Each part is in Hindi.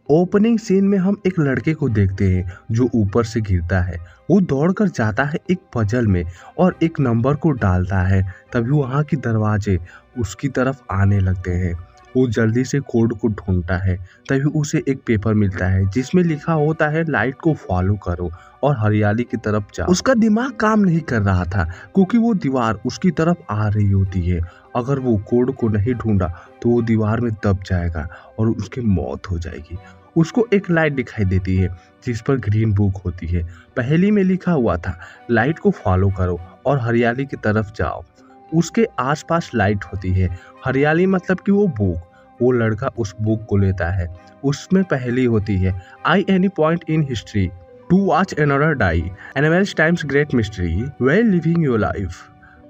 ओपनिंग सीन में हम एक लड़के को देखते हैं जो ऊपर से गिरता है। वो दौड़कर जाता है एक पजल में और एक नंबर को डालता है। तभी वहाँ के दरवाजे उसकी तरफ आने लगते हैं। वो जल्दी से कोड को ढूंढता है। तभी उसे एक पेपर मिलता है जिसमें लिखा होता है लाइट को फॉलो करो और हरियाली की तरफ जाओ। उसका दिमाग काम नहीं कर रहा था क्योंकि वो दीवार उसकी तरफ आ रही होती है। अगर वो कोड को नहीं ढूंढा तो वो दीवार में दब जाएगा और उसकी मौत हो जाएगी। उसको एक लाइट दिखाई देती है जिस पर ग्रीन बुक होती है। पहेली में लिखा हुआ था लाइट को फॉलो करो और हरियाली की तरफ जाओ। उसके आसपास लाइट होती है, हरियाली मतलब कि वो बुक। वो लड़का उस बुक को लेता है। उसमें पहेली होती है I any point in history to watch another die animals times great mystery well living your life.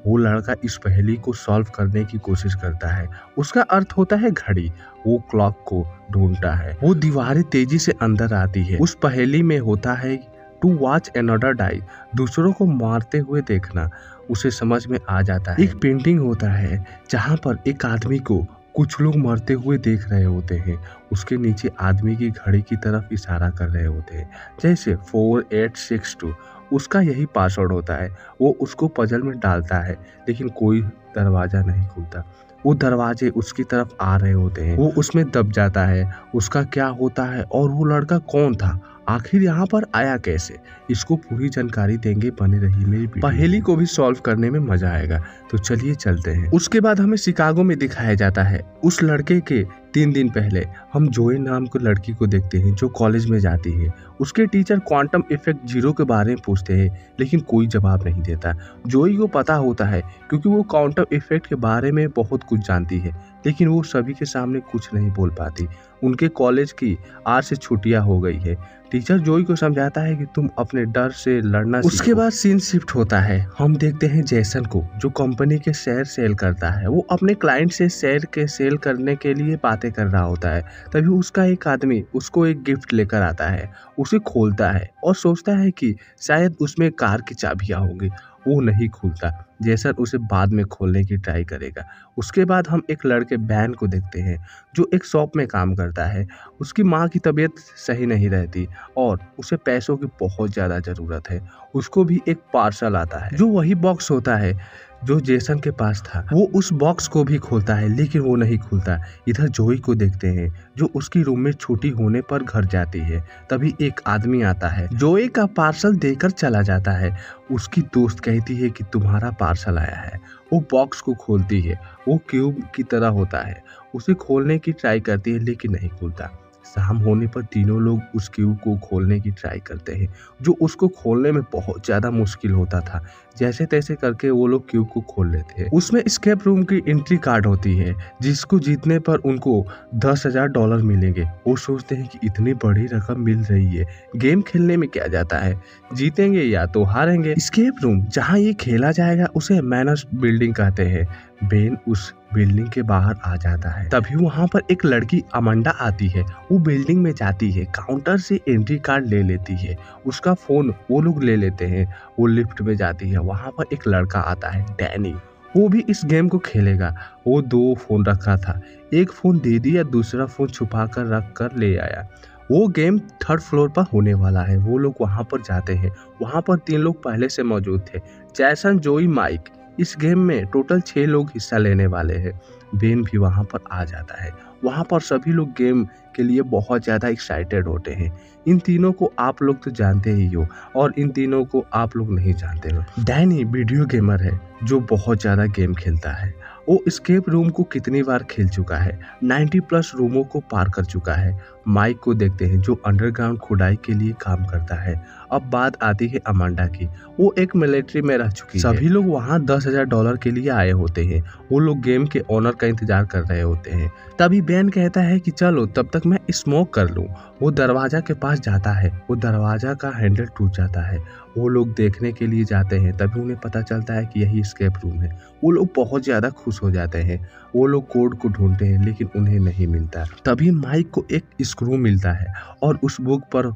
वो लड़का इस पहेली को सॉल्व करने की कोशिश करता है। उसका अर्थ होता है घड़ी। वो क्लॉक को ढूंढता है। वो दीवारें तेजी से अंदर आती है। उस पहेली में होता है टू वॉच एनदर डाई, दूसरों को मारते हुए देखना। उसे समझ में आ जाता है। एक पेंटिंग होता है जहाँ पर एक आदमी को कुछ लोग मरते हुए देख रहे होते हैं। उसके नीचे आदमी की घड़ी की तरफ इशारा कर रहे होते हैं जैसे 4862। उसका यही पासवर्ड होता है। वो उसको पजल में डालता है लेकिन कोई दरवाजा नहीं खुलता। वो दरवाजे उसकी तरफ आ रहे होते हैं। वो उसमें दब जाता है। उसका क्या होता है और वो लड़का कौन था, आखिर यहाँ पर आया कैसे, इसको पूरी जानकारी देंगे। बने रही मेरी वीडियो। पहेली को भी सॉल्व करने में मजा आएगा, तो चलिए चलते हैं। उसके बाद हमें शिकागो में दिखाया जाता है। उस लड़के के 3 दिन पहले हम जोई नाम की लड़की को देखते हैं जो कॉलेज में जाती है। उसके टीचर क्वांटम इफेक्ट जीरो के बारे में पूछते हैं लेकिन कोई जवाब नहीं देता। जोई को पता होता है क्योंकि वो क्वांटम इफेक्ट के बारे में बहुत कुछ जानती है, लेकिन वो सभी के सामने कुछ नहीं बोल पाती। उनके कॉलेज की आज से छुट्टियां हो गई है। टीचर जोई को समझाता है कि तुम अपने डर से लड़ना सीखो। उसके बाद सीन शिफ्ट होता है। हम देखते हैं जैसन को जो कंपनी के शेयर सेल करता है। वो अपने क्लाइंट से शेयर के सेल करने के लिए बातें कर रहा होता है। तभी उसका एक आदमी उसको एक गिफ्ट लेकर आता है। उसे खोलता है और सोचता है कि शायद उसमें कार की चाबियां होंगी। वो नहीं खुलता। जैसन उसे बाद में खोलने की ट्राई करेगा। उसके बाद हम एक लड़के बैन को देखते हैं जो एक शॉप में काम करता है। उसकी माँ की तबीयत सही नहीं रहती और उसे पैसों की बहुत ज़्यादा ज़रूरत है। उसको भी एक पार्सल आता है जो वही बॉक्स होता है जो जेसन के पास था। वो उस बॉक्स को भी खोलता है लेकिन वो नहीं खुलता। इधर जोई को देखते हैं जो उसकी रूम में छुट्टी होने पर घर जाती है। तभी एक आदमी आता है, जोई का पार्सल देकर चला जाता है। उसकी दोस्त कहती है कि तुम्हारा पार्सल आया है। वो बॉक्स को खोलती है। वो क्यूब की तरह होता है। उसे खोलने की ट्राई करती है लेकिन नहीं खुलता। शाम होने पर तीनों लोग उस क्यूब को खोलने की ट्राई करते हैं जो उसको खोलने में बहुत ज़्यादा मुश्किल होता था। जैसे तैसे करके वो लोग क्यूब को खोल लेते हैं। उसमें एस्केप रूम की एंट्री कार्ड होती है जिसको जीतने पर उनको $10,000 मिलेंगे। वो सोचते हैं कि इतनी बड़ी रकम मिल रही है, गेम खेलने में क्या जाता है, जीतेंगे या तो हारेंगे। एस्केप रूम जहाँ ये खेला जाएगा उसे मैनस बिल्डिंग कहते हैं। बेन उस बिल्डिंग के बाहर आ जाता है। तभी वहाँ पर एक लड़की अमांडा आती है। वो बिल्डिंग में जाती है, काउंटर से एंट्री कार्ड ले लेती है। उसका फोन वो लोग ले लेते हैं। वो लिफ्ट में जाती है। वहाँ पर एक लड़का आता है, डैनी। वो भी इस गेम को खेलेगा। वो 2 फोन रखा था, एक फोन दे दिया, दूसरा फोन छुपा कर रख कर ले आया। वो गेम 3rd फ्लोर पर होने वाला है। वो लोग वहाँ पर जाते हैं। वहाँ पर 3 लोग पहले से मौजूद थे, जैसन, जोई, माइक। इस गेम में टोटल 6 लोग हिस्सा लेने वाले हैं। बेन भी वहाँ पर आ जाता है। वहाँ पर सभी लोग गेम के लिए बहुत ज़्यादा एक्साइटेड होते हैं। इन तीनों को आप लोग तो जानते ही हो और इन तीनों को आप लोग नहीं जानते हो। डैनी वीडियो गेमर है जो बहुत ज़्यादा गेम खेलता है। वो एस्केप रूम को कितनी बार खेल चुका है, 90+ रूमों को पार कर चुका है। माइक को देखते हैं जो अंडरग्राउंड खुदाई के लिए काम करता है। अब बात आती है अमांडा की। वो एक मिलिट्री में रह चुकी है। सभी लोग वहाँ $10,000 के लिए आए होते हैं। वो लोग गेम के ओनर का इंतजार कर रहे होते हैं। तभी बेन कहता है कि चलो तब तक मैं स्मोक कर लूं। वो दरवाजा के पास जाता है। वो दरवाजा का हैंडल टूट जाता है। वो लोग देखने के लिए जाते हैं। तभी उन्हें पता चलता है कि यही एस्केप रूम है। वो लोग बहुत ज़्यादा खुश हो जाते हैं। वो लोग कोड को ढूंढते हैं लेकिन उन्हें नहीं मिलता। तभी माइक को एक स्क्रू मिलता है और उस बुक पर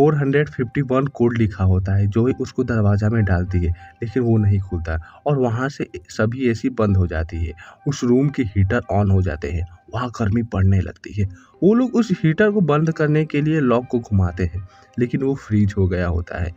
451 कोड लिखा होता है। जोई उसको दरवाजा में डालती है लेकिन वो नहीं खुलता और वहाँ से सभी एसी बंद हो जाती है। उस रूम के हीटर ऑन हो जाते हैं, वहाँ गर्मी पड़ने लगती है। वो लोग उस हीटर को बंद करने के लिए लॉक को घुमाते हैं लेकिन वो फ्रीज हो गया होता है।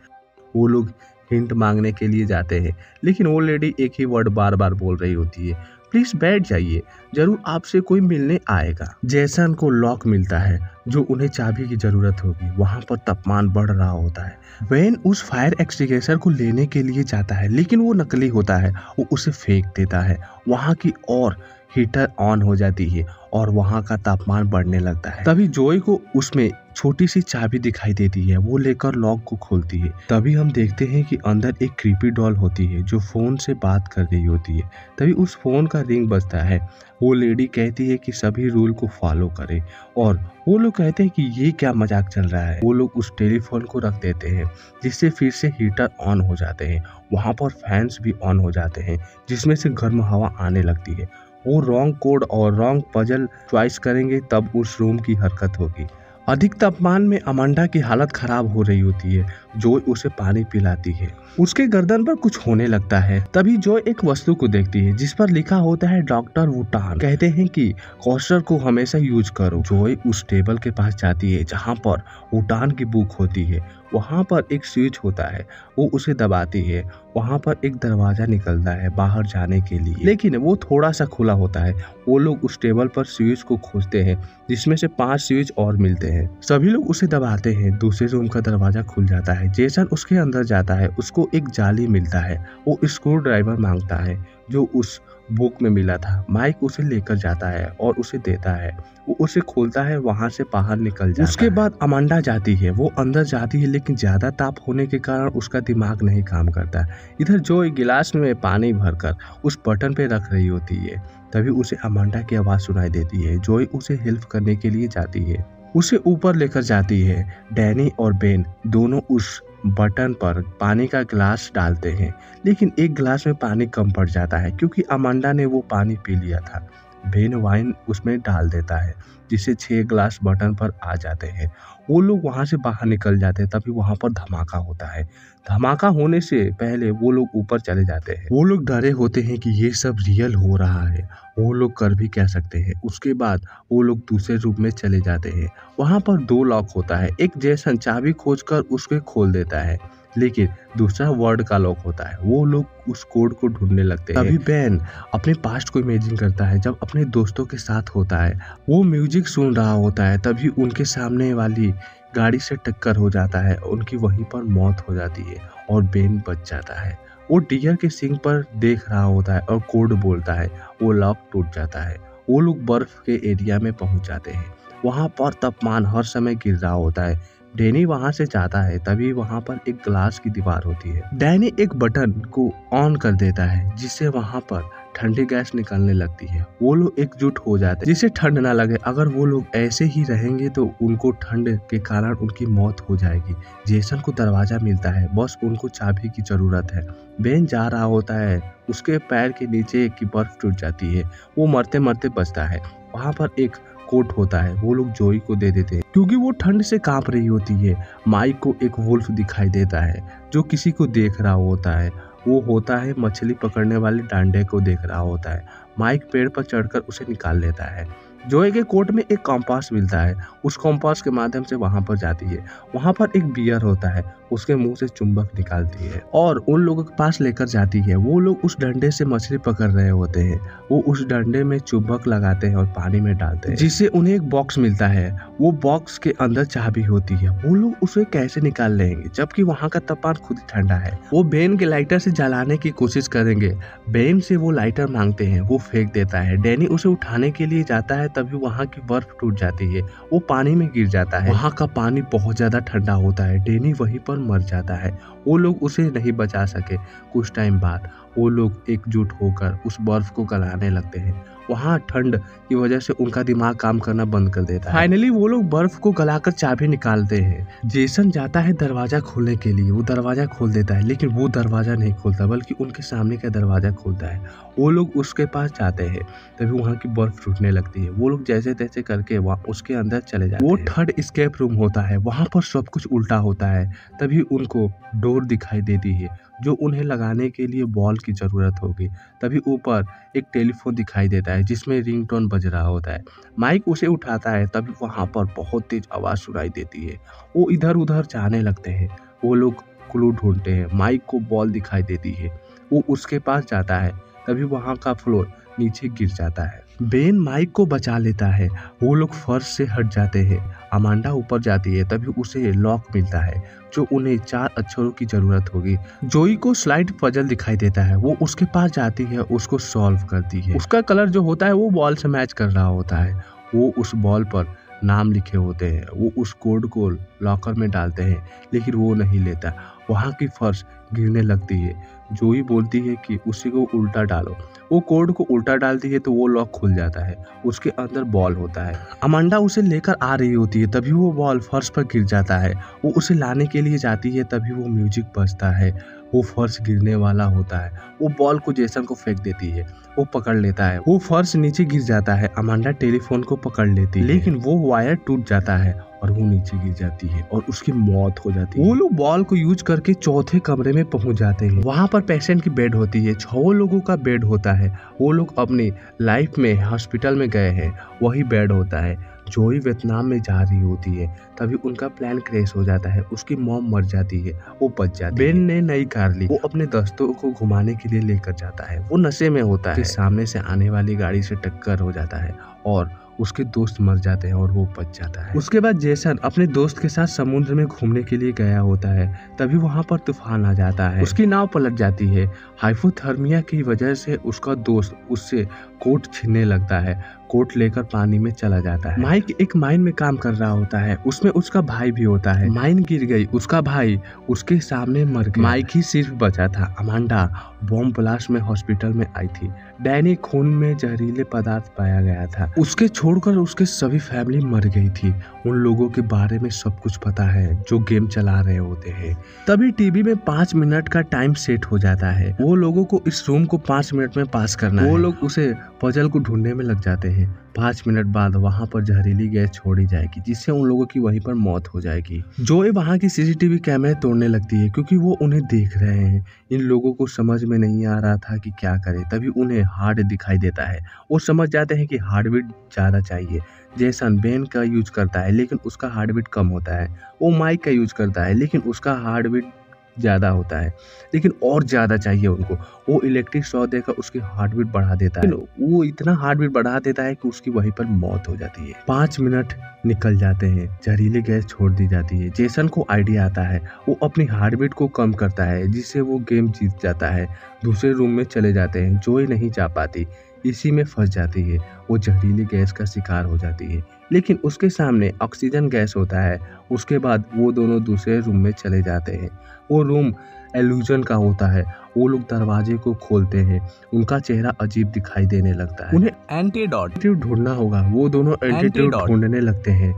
वो लोग हिंट मांगने के लिए जाते हैं लेकिन वो लेडी एक ही वर्ड बार बार बोल रही होती है, प्लीज बैठ जाइए, जरूर आपसे कोई मिलने आएगा। जैसन को लॉक मिलता है जो उन्हें चाबी की जरूरत होगी। वहाँ पर तापमान बढ़ रहा होता है। वेन उस फायर एक्सटिंग्विशर को लेने के लिए जाता है लेकिन वो नकली होता है, वो उसे फेंक देता है। वहाँ की और हीटर ऑन हो जाती है और वहाँ का तापमान बढ़ने लगता है। तभी जोई को उसमें छोटी सी चाबी दिखाई देती है, वो लेकर लॉक को खोलती है। तभी हम देखते हैं कि अंदर एक क्रीपी डॉल होती है जो फोन से बात कर रही होती है। तभी उस फोन का रिंग बजता है। वो लेडी कहती है कि सभी रूल को फॉलो करें और वो लोग कहते हैं कि ये क्या मजाक चल रहा है। वो लोग उस टेलीफोन को रख देते हैं जिससे फिर से हीटर ऑन हो जाते हैं। वहाँ पर फैंस भी ऑन हो जाते हैं जिसमें से गर्म हवा आने लगती है। वो रॉन्ग कोड और रॉन्ग पजल चॉइस करेंगे तब उस रूम की हरकत होगी। अधिक तापमान में अमांडा की हालत खराब हो रही होती है। जोय उसे पानी पिलाती है। उसके गर्दन पर कुछ होने लगता है। तभी जोय एक वस्तु को देखती है जिस पर लिखा होता है डॉक्टर वुटान। कहते हैं कि कॉस्टर को हमेशा यूज करो। जोय उस टेबल के पास जाती है जहाँ पर वुटान की बुक होती है। वहाँ पर एक स्विच होता है, वो उसे दबाती है। वहाँ पर एक दरवाजा निकलता है बाहर जाने के लिए, लेकिन वो थोड़ा सा खुला होता है। वो लोग उस टेबल पर स्विच को खोजते हैं जिसमें से 5 स्विच और मिलते हैं। सभी लोग उसे दबाते हैं। दूसरे रूम का दरवाजा खुल जाता है। जेसन उसके अंदर जाता है। उसको एक जाली मिलता है। वो स्क्रू ड्राइवर मांगता है जो उस बुक में मिला था। माइक उसे लेकर जाता है और उसे देता है। वो उसे खोलता है, वहां से बाहर निकल जाता है। उसके बाद अमांडा जाती है। वो अंदर जाती है लेकिन ज्यादा ताप होने के कारण उसका दिमाग नहीं काम करता। इधर जो एक गिलास में पानी भरकर उस बटन पे रख रही होती है। तभी उसे अमांडा की आवाज सुनाई देती है। जोई उसे हेल्प करने के लिए जाती है, उसे ऊपर लेकर जाती है। डैनी और बेन दोनों उस बटन पर पानी का गिलास डालते हैं लेकिन एक गिलास में पानी कम पड़ जाता है क्योंकि अमांडा ने वो पानी पी लिया था। बेन वाइन उसमें डाल देता है जिससे 6 गिलास बटन पर आ जाते हैं। वो लोग वहां से बाहर निकल जाते हैं। तभी वहां पर धमाका होता है। धमाका होने से पहले वो लोग ऊपर चले जाते हैं। वो लोग डरे होते हैं कि ये सब रियल हो रहा है। वो लोग कर भी कह सकते हैं। उसके बाद वो लोग दूसरे रूम में चले जाते हैं। वहां पर 2 लॉक होता है। एक जेसन चाबी खोजकर उसके खोल देता है लेकिन दूसरा वर्ड का लॉक होता है। वो लोग उस कोड को ढूंढने लगते हैं। तभी बेन अपने पास्ट को इमेजिन करता है जब अपने दोस्तों के साथ होता है। वो म्यूजिक सुन रहा होता है। तभी उनके सामने वाली गाड़ी से टक्कर हो जाता है। उनकी वहीं पर मौत हो जाती है और बेन बच जाता है। वो डियर के सिंग पर देख रहा होता है और कोड बोलता है। वो लॉक टूट जाता है। वो लोग बर्फ के एरिया में पहुंच जाते हैं। वहां पर तापमान हर समय गिर रहा होता है। डैनी वहां से जाता है। तभी वहां पर एक ग्लास की दीवार होती है। डैनी एक बटन को ऑन कर देता है जिससे वहां पर ठंडी गैस निकलने लगती है। वो लोग एकजुट हो जाते हैं जिससे ठंड ना लगे। अगर वो लोग ऐसे ही रहेंगे तो उनको ठंड के कारण उनकी मौत हो जाएगी। जेसन को दरवाजा मिलता है, बस उनको चाबी की जरूरत है। बेन जा रहा होता है, उसके पैर के नीचे की बर्फ टूट जाती है। वो मरते मरते बचता है। वहां पर एक कोट होता है, वो लोग जोई को दे देते हैं क्योंकि वो ठंड से कांप रही होती है। माइक को एक वुल्फ दिखाई देता है जो किसी को देख रहा होता है। वो होता है मछली पकड़ने वाले डांडे को देख रहा होता है। माइक पेड़ पर चढ़कर उसे निकाल लेता है। जोई के कोट में एक कंपास मिलता है। उस कंपास के माध्यम से वहां पर जाती है। वहां पर एक बियर होता है, उसके मुंह से चुंबक निकालती है और उन लोगों के पास लेकर जाती है। वो लोग उस डंडे से मछली पकड़ रहे होते हैं। वो उस डंडे में चुंबक लगाते हैं और पानी में डालते हैं जिससे उन्हें एक बॉक्स मिलता है। वो बॉक्स के अंदर चाबी होती है। वो लोग उसे कैसे निकाल लेंगे जबकि वहाँ का तापमान खुद ठंडा है। वो बेन के लाइटर से जलाने की कोशिश करेंगे। बेन से वो लाइटर मांगते हैं, वो फेंक देता है। डैनी उसे उठाने के लिए जाता है। तभी वहाँ की बर्फ टूट जाती है। वो पानी में गिर जाता है। वहाँ का पानी बहुत ज्यादा ठंडा होता है। डैनी वहीं पर मर जाता है। वो लोग उसे नहीं बचा सके। कुछ टाइम बाद वो लोग एकजुट होकर उस बर्फ को गलाने लगते हैं। वहाँ ठंड की वजह से उनका दिमाग काम करना बंद कर देता है। फाइनली वो लोग बर्फ को गलाकर चाबी निकालते हैं। जेसन जाता है दरवाजा खोलने के लिए, वो दरवाजा खोल देता है, लेकिन वो दरवाजा नहीं खोलता बल्कि उनके सामने का दरवाजा खोलता है। वो लोग उसके पास जाते हैं, तभी वहाँ की बर्फ टूटने लगती है। वो लोग जैसे तैसे करके वहाँ उसके अंदर चले जाते हैं। वो थर्ड एस्केप रूम होता है, वहाँ पर सब कुछ उल्टा होता है। तभी उनको डोर दिखाई देती है जो उन्हें लगाने के लिए बॉल की जरूरत होगी। तभी ऊपर एक टेलीफोन दिखाई देता है जिसमें रिंगटोन बज रहा होता है। माइक उसे उठाता है, तभी वहाँ पर बहुत तेज आवाज सुनाई देती है। वो इधर उधर जाने लगते हैं। वो लोग क्लू ढूंढते हैं। माइक को बॉल दिखाई देती है, वो उसके पास जाता है, तभी वहाँ का फ्लोर नीचे गिर जाता है। बेन माइक को बचा लेता है। वो लोग फर्श से हट जाते हैं। अमांडा ऊपर जाती है, तभी उसे लॉक मिलता है जो उन्हें 4 अक्षरों की जरूरत होगी। जोई को स्लाइड पजल दिखाई देता है, वो उसके पास जाती है, उसको सॉल्व करती है। उसका कलर जो होता है वो बॉल से मैच कर रहा होता है। वो उस बॉल पर नाम लिखे होते हैं। वो उस कोड को लॉकर में डालते हैं, लेकिन वो नहीं लेता। वहाँ की फर्श गिरने लगती है। जोई बोलती है कि उसी को उल्टा डालो। वो कोड को उल्टा डालती है तो वो लॉक खुल जाता है। उसके अंदर बॉल होता है। अमांडा उसे लेकर आ रही होती है, तभी वो बॉल फर्श पर गिर जाता है। वो उसे लाने के लिए जाती है, तभी वो म्यूजिक बजता है। वो फर्श गिरने वाला होता है। वो बॉल को जेसन को फेंक देती है, वो पकड़ लेता है। वो फर्श नीचे गिर जाता है। अमांडा टेलीफोन को पकड़ लेती है, लेकिन वो वायर टूट जाता है और वो नीचे गिर जाती है और उसकी मौत हो जाती है। वो लोग बॉल को यूज करके चौथे कमरे में पहुंच जाते हैं। वहाँ पर पेशेंट की बेड होती है, 6 लोगों का बेड होता है। वो लोग अपनी लाइफ में हॉस्पिटल में गए हैं, वही बेड होता है। जोई वियतनाम में जा रही होती है, तभी उनका प्लान क्रैश हो जाता है। उसकी मॉम मर जाती है, वो बच जाती है। बेन ने नई कार ली, वो अपने दोस्तों को घुमाने के लिए लेकर जाता है। वो नशे में होता है, सामने से आने वाली गाड़ी से टक्कर हो जाता है और उसके दोस्त मर जाते हैं और वो बच जाता है। उसके बाद जेसन अपने दोस्त के साथ समुद्र में घूमने के लिए गया होता है, तभी वहाँ पर तूफान आ जाता है। उसकी नाव पलट जाती है। हाइपोथर्मिया की वजह से उसका दोस्त उससे कोट छीनने लगता है। कोट लेकर पानी में चला जाता है। माइक एक माइन में काम कर रहा होता है, उसमें उसका भाई भी होता है। माइन गिर गई, उसका भाई उसके सामने मर गया। माइक ही सिर्फ बचा था। अमांडा बॉम्ब ब्लास्ट में हॉस्पिटल में आई थी। डैनी खून में जहरीले पदार्थ पाया गया था। उसके छोड़कर उसके सभी फैमिली मर गई थी। उन लोगों के बारे में सब कुछ पता है जो गेम चला रहे होते हैं। तभी टीवी में 5 मिनट का टाइम सेट हो जाता है। वो लोगों को इस रूम को 5 मिनट में पास करना है। वो लोग उसे पजल को ढूंढने में लग जाते हैं। 5 मिनट बाद वहाँ पर जहरीली गैस छोड़ी जाएगी, जिससे उन लोगों की वहीं पर मौत हो जाएगी। जोए वहाँ की सीसीटीवी कैमरे तोड़ने लगती है, क्योंकि वो उन्हें देख रहे हैं। इन लोगों को समझ में नहीं आ रहा था कि क्या करे। तभी उन्हें हार्ट दिखाई देता है। वो समझ जाते हैं कि हार्टबीट ज़्यादा चाहिए। जेसन बेन का यूज करता है, लेकिन उसका हार्टबीट कम होता है। वो माइक का यूज करता है, लेकिन उसका हार्टबीट ज़्यादा होता है, लेकिन और ज़्यादा चाहिए उनको। वो इलेक्ट्रिक शॉक देकर उसकी हार्टबीट बढ़ा देता है। वो इतना हार्टबीट बढ़ा देता है कि उसकी वहीं पर मौत हो जाती है। 5 मिनट निकल जाते हैं, जहरीली गैस छोड़ दी जाती है। जेसन को आइडिया आता है, वो अपनी हार्टबीट को कम करता है, जिससे वो गेम जीत जाता है। दूसरे रूम में चले जाते हैं। जोई नहीं जा पाती, इसी में फंस जाती है। वो जहरीली गैस का शिकार हो जाती है, लेकिन उसके सामने ऑक्सीजन गैस होता है। उसके बाद वो दोनों दूसरे रूम में चले जाते हैं। वो रूम एल्यूजन का होता है। वो लोग दरवाजे को खोलते हैं। उनका चेहरा अजीब दिखाई देने लगता है। उन्हें एंटीडोट ढूंढना होगा। वो दोनों एंटीडोट ढूंढने लगते हैं।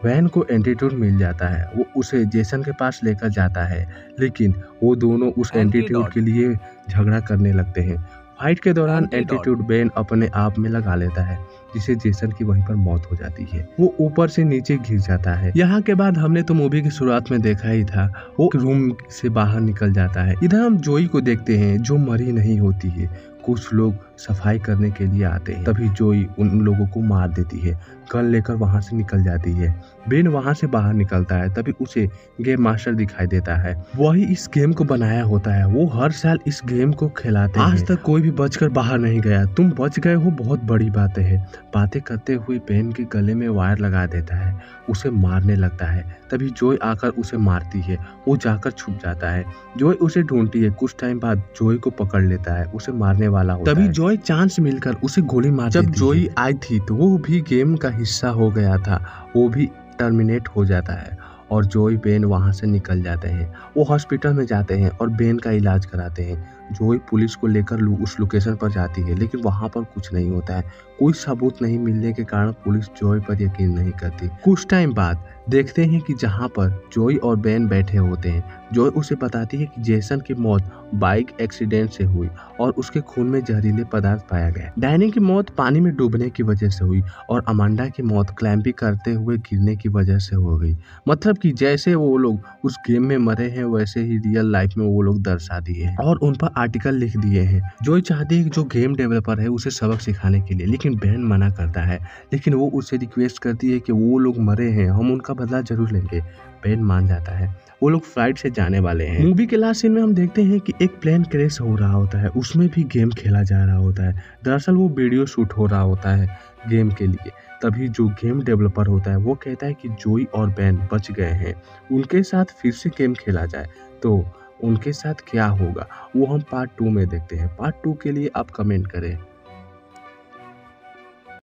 वैन को एंटीडोट मिल जाता है। वो उसे जेसन के पास लेकर जाता है, लेकिन वो दोनों उस एंटीडोट के लिए झगड़ा करने लगते हैं। फाइट के दौरान एंटीट्यूड बेन अपने आप में लगा लेता है, जिससे जेसन की वहीं पर मौत हो जाती है। वो ऊपर से नीचे गिर जाता है। यहाँ के बाद हमने तो मूवी की शुरुआत में देखा ही था, वो रूम से बाहर निकल जाता है। इधर हम जोई को देखते हैं जो मरी नहीं होती है। कुछ लोग सफाई करने के लिए आते हैं, तभी जोई उन लोगों को मार देती है। गन लेकर वहां से निकल जाती है। बेन वहां से बाहर निकलता है, तभी उसे गेम मास्टर दिखाई देता है। वही इस गेम को बनाया होता है। वो हर साल इस गेम को खिलाते हैं। आज तक कोई भी बचकर बाहर नहीं गया। तुम बच गए हो, बहुत बड़ी बात है। बातें करते हुए बेन के गले में वायर लगा देता है, उसे मारने लगता है। तभी जोई आकर उसे मारती है। वो जाकर छुप जाता है। जोई उसे ढूंढती है। कुछ टाइम बाद जोई को पकड़ लेता है, उसे मारने वाला होता है। तभी जोई चांस मिलकर उसे गोली मार देती है। जब जोई आई थी तो वो भी गेम का हिस्सा हो गया था। वो भी टर्मिनेट हो जाता है और जोई बेन वहाँ से निकल जाते हैं। वो हॉस्पिटल में जाते हैं और बेन का इलाज कराते हैं। जोई पुलिस को लेकर उस लोकेशन पर जाती है, लेकिन वहाँ पर कुछ नहीं होता है। कोई सबूत नहीं मिलने के कारण पुलिस जोई पर यकीन नहीं करती। कुछ टाइम बाद देखते हैं कि जहाँ पर जोई और बेन बैठे होते हैं, जोई उसे बताती है कि जेसन की मौत बाइक एक्सीडेंट से हुई और उसके खून में जहरीले पदार्थ पाया गया। डैनी की मौत पानी में डूबने की वजह से हुई और अमांडा की मौत क्लैम्पिंग करते हुए गिरने की वजह से हो गई। मतलब कि जैसे वो लोग उस गेम में मरे हैं वैसे ही रियल लाइफ में वो लोग दर्शा दिए हैं और उन पर आर्टिकल लिख दिए हैं। जोई चाहती है कि जो गेम डेवलपर है उसे सबक सिखाने के लिए, लेकिन बेन मना करता है। लेकिन वो उससे रिक्वेस्ट करती है कि वो लोग मरे हैं, हम उनका बदला जरूर लेंगे। बेन मान जाता है। वो लोग फ्लाइट से जाने वाले हैं। मूवी के लास्ट सीन में हम देखते हैं कि एक प्लेन क्रैश हो रहा होता है, उसमें भी गेम खेला जा रहा होता है। दरअसल वो वीडियो शूट हो रहा होता है गेम के लिए। तभी जो गेम डेवलपर होता है वो कहता है कि जोई और बेन बच गए हैं, उनके साथ फिर से गेम खेला जाए। तो उनके साथ क्या होगा वो हम पार्ट 2 में देखते हैं। पार्ट 2 के लिए आप कमेंट करें।